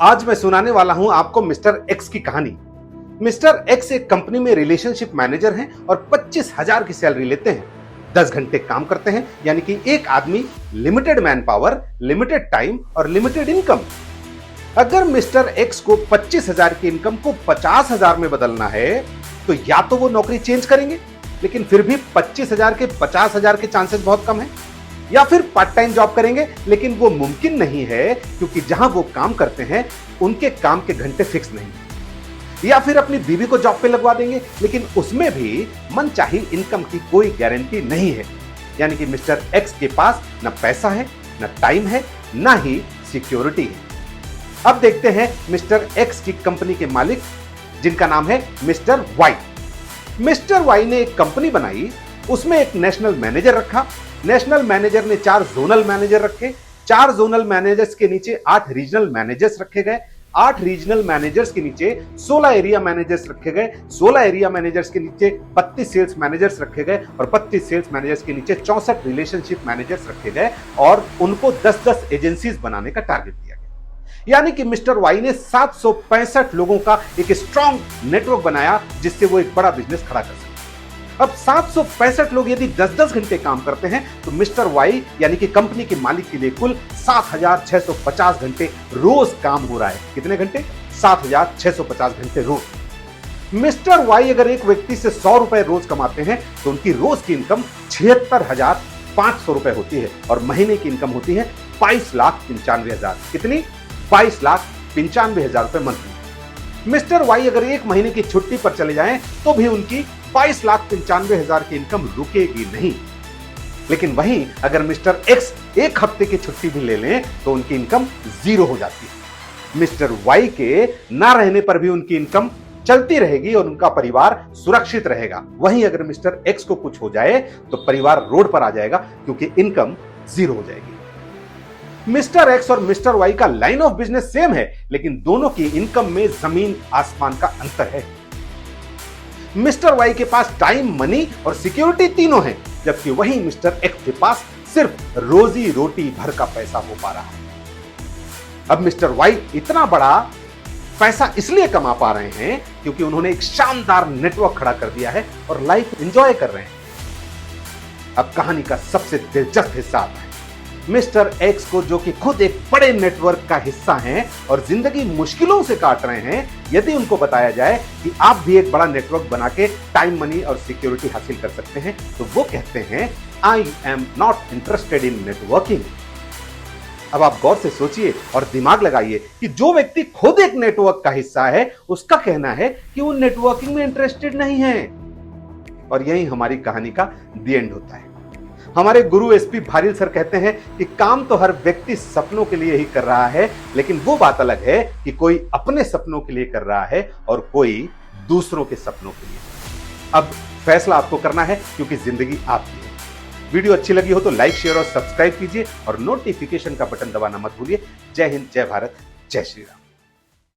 आज मैं सुनाने वाला हूं आपको मिस्टर एक्स की कहानी। मिस्टर एक्स एक कंपनी में रिलेशनशिप मैनेजर हैं और 25,000 की सैलरी लेते हैं। 10 घंटे काम करते हैं, यानी कि एक आदमी, limited man power, limited time और लिमिटेड इनकम। अगर मिस्टर एक्स को 25,000 की इनकम को 50,000 में बदलना है तो या तो वो नौकरी चेंज करेंगे, लेकिन फिर भी 25,000 के 50,000 के चांसेस बहुत कम है, या फिर पार्ट टाइम जॉब करेंगे, लेकिन वो मुमकिन नहीं है क्योंकि जहां वो काम करते हैं उनके काम के घंटे फिक्स नहीं, या फिर अपनी बीवी को जॉब पे लगवा देंगे, लेकिन उसमें भी मनचाही इनकम की कोई गारंटी नहीं है। यानी कि मिस्टर एक्स के पास ना पैसा है, ना टाइम है, ना ही सिक्योरिटी है। अब देखते हैं मिस्टर एक्स की कंपनी के मालिक, जिनका नाम है मिस्टर वाई। मिस्टर वाई ने एक कंपनी बनाई, उसमें एक नेशनल मैनेजर रखा। नेशनल मैनेजर ने 4 जोनल मैनेजर रखे। 4 जोनल मैनेजर्स के नीचे 8 रीजनल मैनेजर्स रखे गए। 8 रीजनल मैनेजर्स के नीचे 16 एरिया मैनेजर्स रखे गए। 16 एरिया मैनेजर्स के नीचे 32 सेल्स मैनेजर्स रखे गए और 32 सेल्स मैनेजर्स के नीचे 64 रिलेशनशिप मैनेजर्स रखे गए और उनको 10-10 एजेंसीज बनाने का टारगेट दिया गया। यानी कि मिस्टर वाई ने 765 लोगों का एक स्ट्रॉन्ग नेटवर्क बनाया जिससे वो एक बड़ा बिजनेस खड़ा कर सके। अब 765 लोग यदि 10-10 घंटे काम करते हैं तो मिस्टर वाई यानी कि कंपनी के मालिक के लिए कुल 7,650 घंटे रोज काम हो रहा है। कितने घंटे? 7,650 घंटे रोज। मिस्टर वाई अगर एक व्यक्ति से 100 रुपए रोज कमाते हैं तो उनकी रोज की इनकम 76,500 रुपए होती है और महीने की इनकम होती है 22,95,000। कितनी? 22,95,000 रुपए मंथली। मिस्टर वाई अगर एक महीने की छुट्टी पर चले जाएं तो भी उनकी 22,95,000 की इनकम रुकेगी नहीं। लेकिन वहीं अगर मिस्टर एक्स एक हफ्ते की छुट्टी भी ले लें तो उनकी इनकम 0 हो जाती है। मिस्टर वाई के ना रहने पर भी उनकी इनकम चलती रहेगी और उनका परिवार सुरक्षित रहेगा। वहीं अगर मिस्टर एक्स को कुछ हो जाए तो परिवार रोड पर आ जाएगा क्योंकि इनकम 0 हो जाएगी। मिस्टर एक्स और मिस्टर वाई का लाइन ऑफ बिजनेस सेम है, लेकिन दोनों की इनकम में जमीन आसमान का अंतर है। मिस्टर वाई के पास टाइम, मनी और सिक्योरिटी तीनों हैं, जबकि वहीं मिस्टर एक्स के पास सिर्फ रोजी रोटी भर का पैसा हो पा रहा है। अब मिस्टर वाई इतना बड़ा पैसा इसलिए कमा पा रहे हैं क्योंकि उन्होंने एक शानदार नेटवर्क खड़ा कर दिया है और लाइफ एंजॉय कर रहे हैं। अब कहानी का सबसे दिलचस्प हिस्सा आता है। मिस्टर एक्स को, जो कि खुद एक बड़े नेटवर्क का हिस्सा हैं और जिंदगी मुश्किलों से काट रहे हैं, यदि उनको बताया जाए कि आप भी एक बड़ा नेटवर्क बना के टाइम, मनी और सिक्योरिटी हासिल कर सकते हैं, तो वो कहते हैं I am not interested in networking. अब आप गौर से सोचिए और दिमाग लगाइए कि जो व्यक्ति खुद एक नेटवर्क का हिस्सा है उसका कहना है कि वो नेटवर्किंग में इंटरेस्टेड नहीं है। और यही हमारी कहानी का द एंड होता है। हमारे गुरु एसपी भारिल सर कहते हैं कि काम तो हर व्यक्ति सपनों के लिए ही कर रहा है, लेकिन वो बात अलग है कि कोई अपने सपनों के लिए कर रहा है और कोई दूसरों के सपनों के लिए। अब फैसला आपको करना है क्योंकि जिंदगी आपकी है। वीडियो अच्छी लगी हो तो लाइक, शेयर और सब्सक्राइब कीजिए और नोटिफिकेशन का बटन दबाना मत भूलिए। जय हिंद, जय भारत, जय श्री राम।